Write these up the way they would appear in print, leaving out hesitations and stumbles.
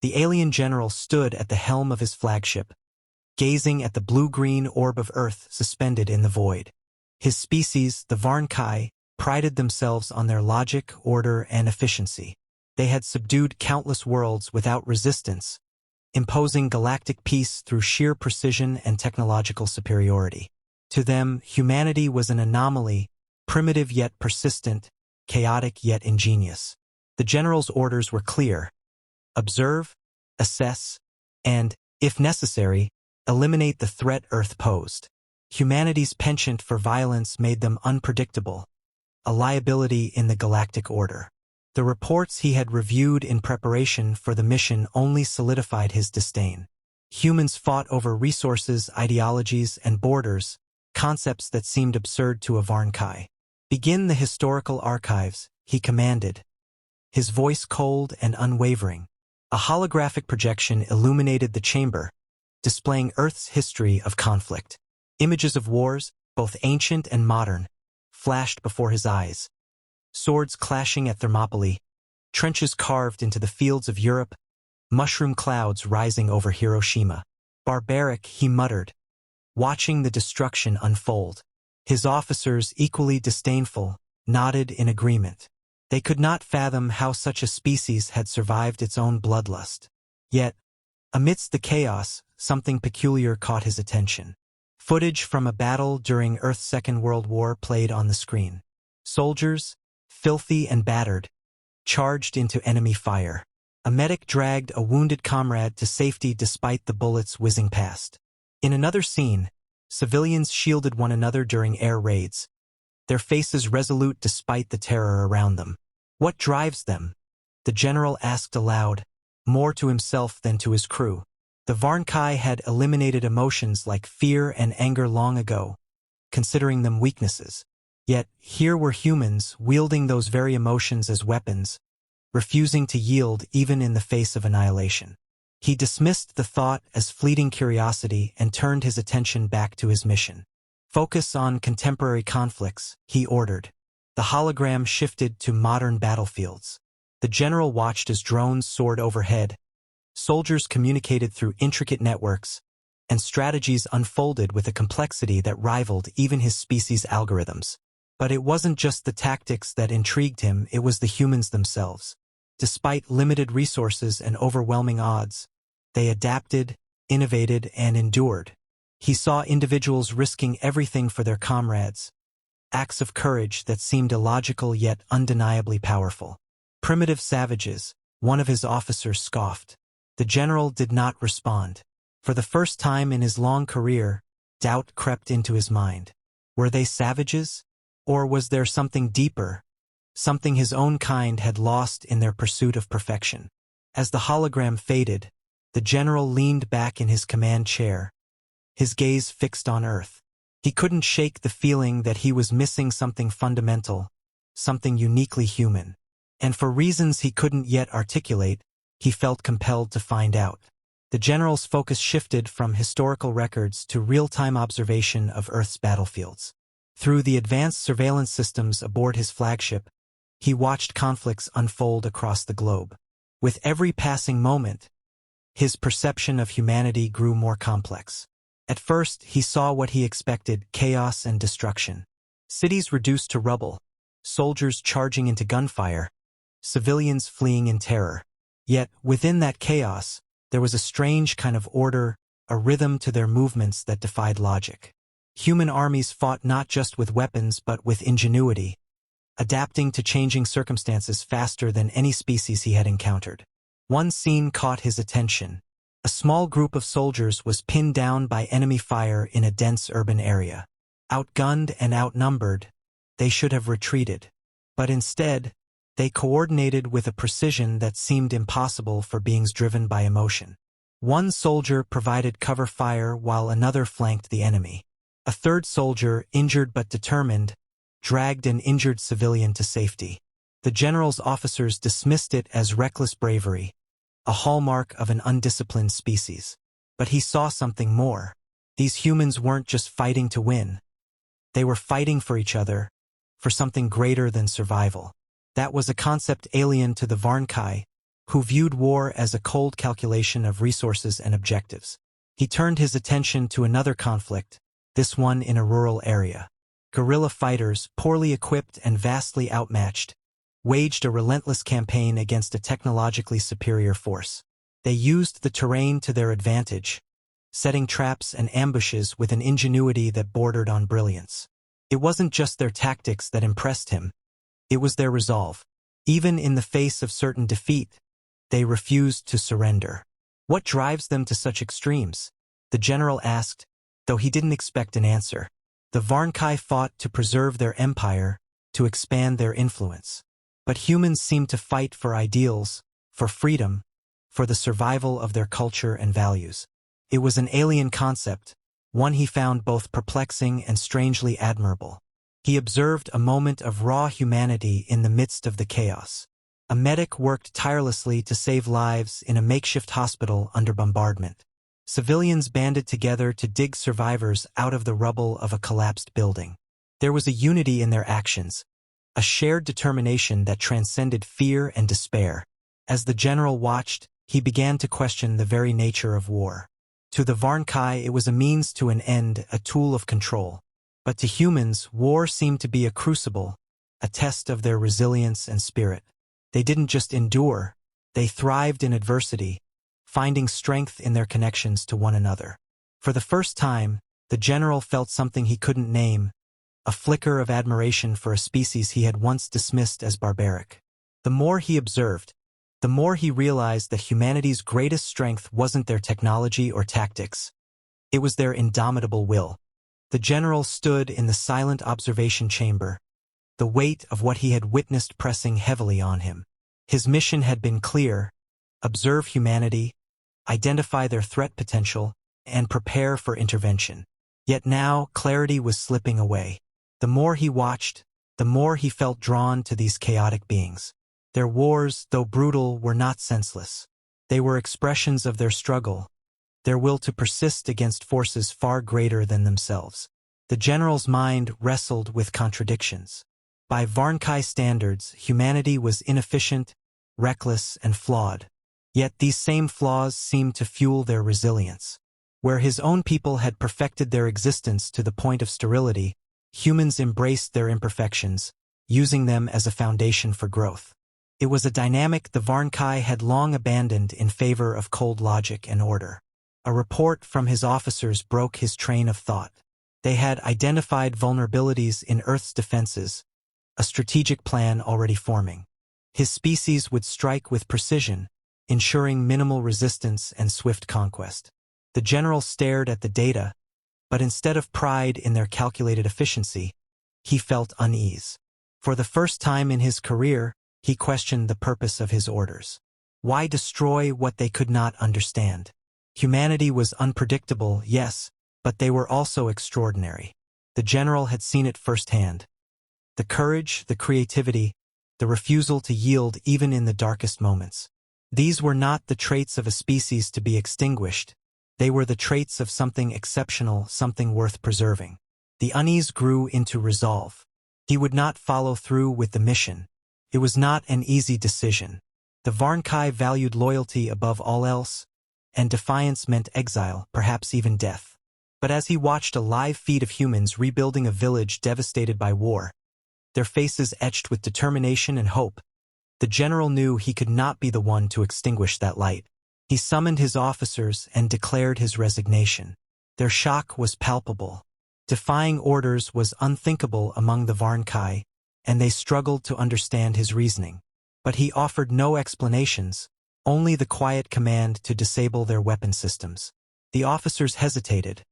The alien general stood at the helm of his flagship, gazing at the blue-green orb of Earth suspended in the void. His species, the Varnkai, prided themselves on their logic, order, and efficiency. They had subdued countless worlds without resistance, imposing galactic peace through sheer precision and technological superiority. To them, humanity was an anomaly, primitive yet persistent, chaotic yet ingenious. The general's orders were clear: observe, assess, and, if necessary, eliminate the threat Earth posed. Humanity's penchant for violence made them unpredictable, a liability in the galactic order. The reports he had reviewed in preparation for the mission only solidified his disdain. Humans fought over resources, ideologies, and borders, concepts that seemed absurd to a Varnkai. "Begin the historical archives," he commanded, his voice cold and unwavering. A holographic projection illuminated the chamber, displaying Earth's history of conflict. Images of wars, both ancient and modern, flashed before his eyes. Swords clashing at Thermopylae, trenches carved into the fields of Europe, mushroom clouds rising over Hiroshima. "Barbaric," he muttered, watching the destruction unfold. His officers, equally disdainful, nodded in agreement. They could not fathom how such a species had survived its own bloodlust. Yet, amidst the chaos, something peculiar caught his attention. Footage from a battle during Earth's Second World War played on the screen. Soldiers, filthy and battered, charged into enemy fire. A medic dragged a wounded comrade to safety despite the bullets whizzing past. In another scene, civilians shielded one another during air raids, their faces resolute despite the terror around them. "What drives them?" the general asked aloud, more to himself than to his crew. The Varnkai had eliminated emotions like fear and anger long ago, considering them weaknesses. Yet, here were humans wielding those very emotions as weapons, refusing to yield even in the face of annihilation. He dismissed the thought as fleeting curiosity and turned his attention back to his mission. "Focus on contemporary conflicts," he ordered. The hologram shifted to modern battlefields. The general watched as drones soared overhead, soldiers communicated through intricate networks, and strategies unfolded with a complexity that rivaled even his species' algorithms. But it wasn't just the tactics that intrigued him, it was the humans themselves. Despite limited resources and overwhelming odds, they adapted, innovated, and endured. He saw individuals risking everything for their comrades, acts of courage that seemed illogical yet undeniably powerful. "Primitive savages," one of his officers scoffed. The general did not respond. For the first time in his long career, doubt crept into his mind. Were they savages? Or was there something deeper, something his own kind had lost in their pursuit of perfection? As the hologram faded, the general leaned back in his command chair, his gaze fixed on Earth. He couldn't shake the feeling that he was missing something fundamental, something uniquely human. And for reasons he couldn't yet articulate, he felt compelled to find out. The general's focus shifted from historical records to real-time observation of Earth's battlefields. Through the advanced surveillance systems aboard his flagship, he watched conflicts unfold across the globe. With every passing moment, his perception of humanity grew more complex. At first, he saw what he expected: chaos and destruction. Cities reduced to rubble, soldiers charging into gunfire, civilians fleeing in terror. Yet, within that chaos, there was a strange kind of order, a rhythm to their movements that defied logic. Human armies fought not just with weapons but with ingenuity, adapting to changing circumstances faster than any species he had encountered. One scene caught his attention. A small group of soldiers was pinned down by enemy fire in a dense urban area. Outgunned and outnumbered, they should have retreated. But instead, they coordinated with a precision that seemed impossible for beings driven by emotion. One soldier provided cover fire while another flanked the enemy. A third soldier, injured but determined, dragged an injured civilian to safety. The general's officers dismissed it as reckless bravery, a hallmark of an undisciplined species. But he saw something more. These humans weren't just fighting to win. They were fighting for each other, for something greater than survival. That was a concept alien to the Varnkai, who viewed war as a cold calculation of resources and objectives. He turned his attention to another conflict, this one in a rural area. Guerrilla fighters, poorly equipped and vastly outmatched, waged a relentless campaign against a technologically superior force. They used the terrain to their advantage, setting traps and ambushes with an ingenuity that bordered on brilliance. It wasn't just their tactics that impressed him, it was their resolve. Even in the face of certain defeat, they refused to surrender. What drives them to such extremes? The general asked, though he didn't expect an answer. The Varnkai fought to preserve their empire, to expand their influence. But humans seemed to fight for ideals, for freedom, for the survival of their culture and values. It was an alien concept, one he found both perplexing and strangely admirable. He observed a moment of raw humanity in the midst of the chaos. A medic worked tirelessly to save lives in a makeshift hospital under bombardment. Civilians banded together to dig survivors out of the rubble of a collapsed building. There was a unity in their actions, a shared determination that transcended fear and despair. As the general watched, he began to question the very nature of war. To the Varnkai, it was a means to an end, a tool of control. But to humans, war seemed to be a crucible, a test of their resilience and spirit. They didn't just endure, they thrived in adversity, finding strength in their connections to one another. For the first time, the general felt something he couldn't name, a flicker of admiration for a species he had once dismissed as barbaric. The more he observed, the more he realized that humanity's greatest strength wasn't their technology or tactics. It was their indomitable will. The general stood in the silent observation chamber, the weight of what he had witnessed pressing heavily on him. His mission had been clear: observe humanity, identify their threat potential, and prepare for intervention. Yet now, clarity was slipping away. The more he watched, the more he felt drawn to these chaotic beings. Their wars, though brutal, were not senseless. They were expressions of their struggle, their will to persist against forces far greater than themselves. The general's mind wrestled with contradictions. By Varnkai standards, humanity was inefficient, reckless, and flawed. Yet these same flaws seemed to fuel their resilience. Where his own people had perfected their existence to the point of sterility, humans embraced their imperfections, using them as a foundation for growth. It was a dynamic the Varnkai had long abandoned in favor of cold logic and order. A report from his officers broke his train of thought. They had identified vulnerabilities in Earth's defenses, a strategic plan already forming. His species would strike with precision, ensuring minimal resistance and swift conquest. The general stared at the data, but instead of pride in their calculated efficiency, he felt unease. For the first time in his career, he questioned the purpose of his orders. Why destroy what they could not understand? Humanity was unpredictable, yes, but they were also extraordinary. The general had seen it firsthand. The courage, the creativity, the refusal to yield even in the darkest moments. These were not the traits of a species to be extinguished. They were the traits of something exceptional, something worth preserving. The unease grew into resolve. He would not follow through with the mission. It was not an easy decision. The Varnkai valued loyalty above all else, and defiance meant exile, perhaps even death. But as he watched a live feed of humans rebuilding a village devastated by war, their faces etched with determination and hope, the general knew he could not be the one to extinguish that light. He summoned his officers and declared his resignation. Their shock was palpable. Defying orders was unthinkable among the Varnkai, and they struggled to understand his reasoning. But he offered no explanations, only the quiet command to disable their weapon systems. The officers hesitated,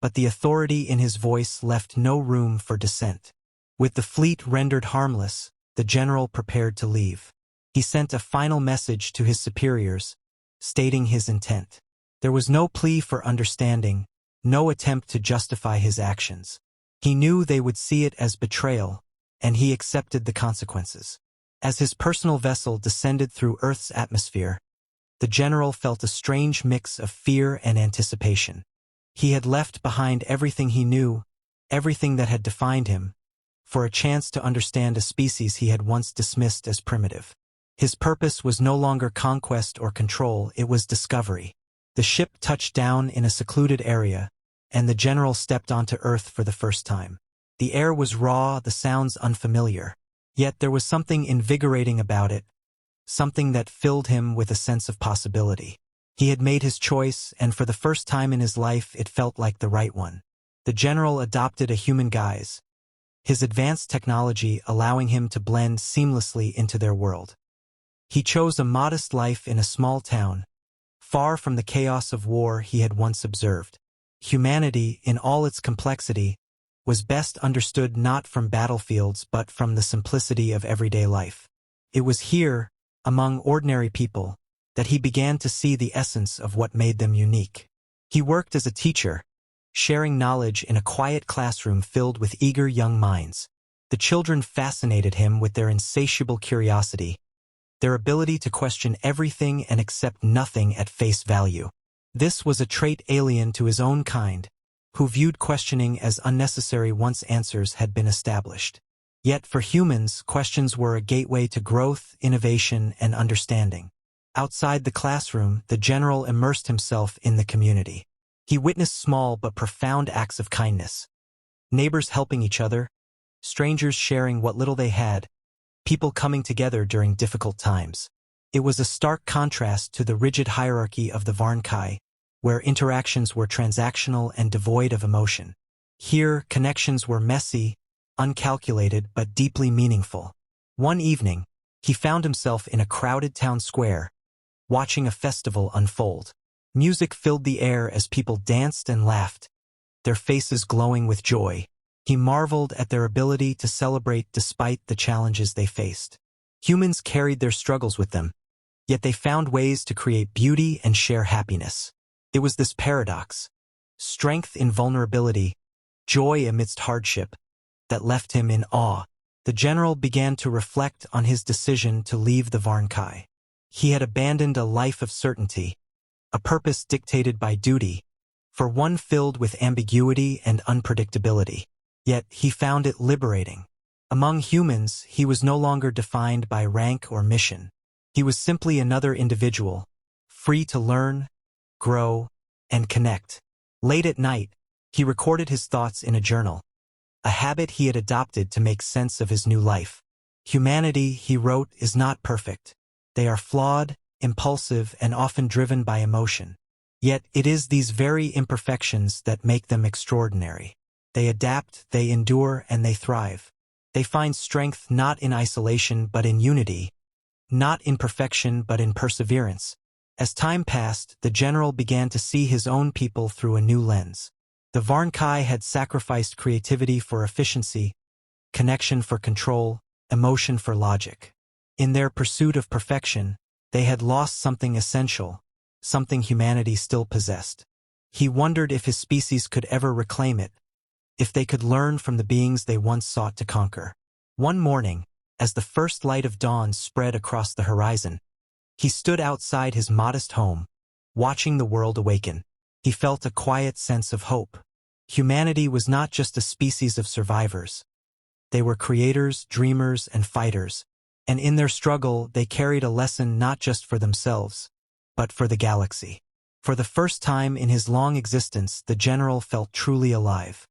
but the authority in his voice left no room for dissent. With the fleet rendered harmless, the general prepared to leave. He sent a final message to his superiors, stating his intent. There was no plea for understanding, no attempt to justify his actions. He knew they would see it as betrayal, and he accepted the consequences. As his personal vessel descended through Earth's atmosphere, the general felt a strange mix of fear and anticipation. He had left behind everything he knew, everything that had defined him, for a chance to understand a species he had once dismissed as primitive. His purpose was no longer conquest or control, it was discovery. The ship touched down in a secluded area, and the general stepped onto Earth for the first time. The air was raw, the sounds unfamiliar. Yet there was something invigorating about it, something that filled him with a sense of possibility. He had made his choice, and for the first time in his life it felt like the right one. The general adopted a human guise, his advanced technology allowing him to blend seamlessly into their world. He chose a modest life in a small town, far from the chaos of war he had once observed. Humanity, in all its complexity, was best understood not from battlefields but from the simplicity of everyday life. It was here, among ordinary people, that he began to see the essence of what made them unique. He worked as a teacher, sharing knowledge in a quiet classroom filled with eager young minds. The children fascinated him with their insatiable curiosity, their ability to question everything and accept nothing at face value. This was a trait alien to his own kind, who viewed questioning as unnecessary once answers had been established. Yet for humans, questions were a gateway to growth, innovation, and understanding. Outside the classroom, the general immersed himself in the community. He witnessed small but profound acts of kindness. Neighbors helping each other, strangers sharing what little they had, people coming together during difficult times. It was a stark contrast to the rigid hierarchy of the Varnkai, where interactions were transactional and devoid of emotion. Here, connections were messy, uncalculated, but deeply meaningful. One evening, he found himself in a crowded town square, watching a festival unfold. Music filled the air as people danced and laughed, their faces glowing with joy. He marveled at their ability to celebrate despite the challenges they faced. Humans carried their struggles with them, yet they found ways to create beauty and share happiness. It was this paradox, strength in vulnerability, joy amidst hardship, that left him in awe. The general began to reflect on his decision to leave the Varnkai. He had abandoned a life of certainty, a purpose dictated by duty, for one filled with ambiguity and unpredictability. Yet he found it liberating. Among humans, he was no longer defined by rank or mission. He was simply another individual, free to learn, grow, and connect. Late at night, he recorded his thoughts in a journal, a habit he had adopted to make sense of his new life. Humanity, he wrote, is not perfect. They are flawed, impulsive, and often driven by emotion. Yet it is these very imperfections that make them extraordinary. They adapt, they endure, and they thrive. They find strength not in isolation but in unity, not in perfection but in perseverance. As time passed, the general began to see his own people through a new lens. The Varnkai had sacrificed creativity for efficiency, connection for control, emotion for logic. In their pursuit of perfection, they had lost something essential, something humanity still possessed. He wondered if his species could ever reclaim it, if they could learn from the beings they once sought to conquer. One morning, as the first light of dawn spread across the horizon, he stood outside his modest home, watching the world awaken. He felt a quiet sense of hope. Humanity was not just a species of survivors. They were creators, dreamers, and fighters, and in their struggle they carried a lesson not just for themselves, but for the galaxy. For the first time in his long existence, the general felt truly alive.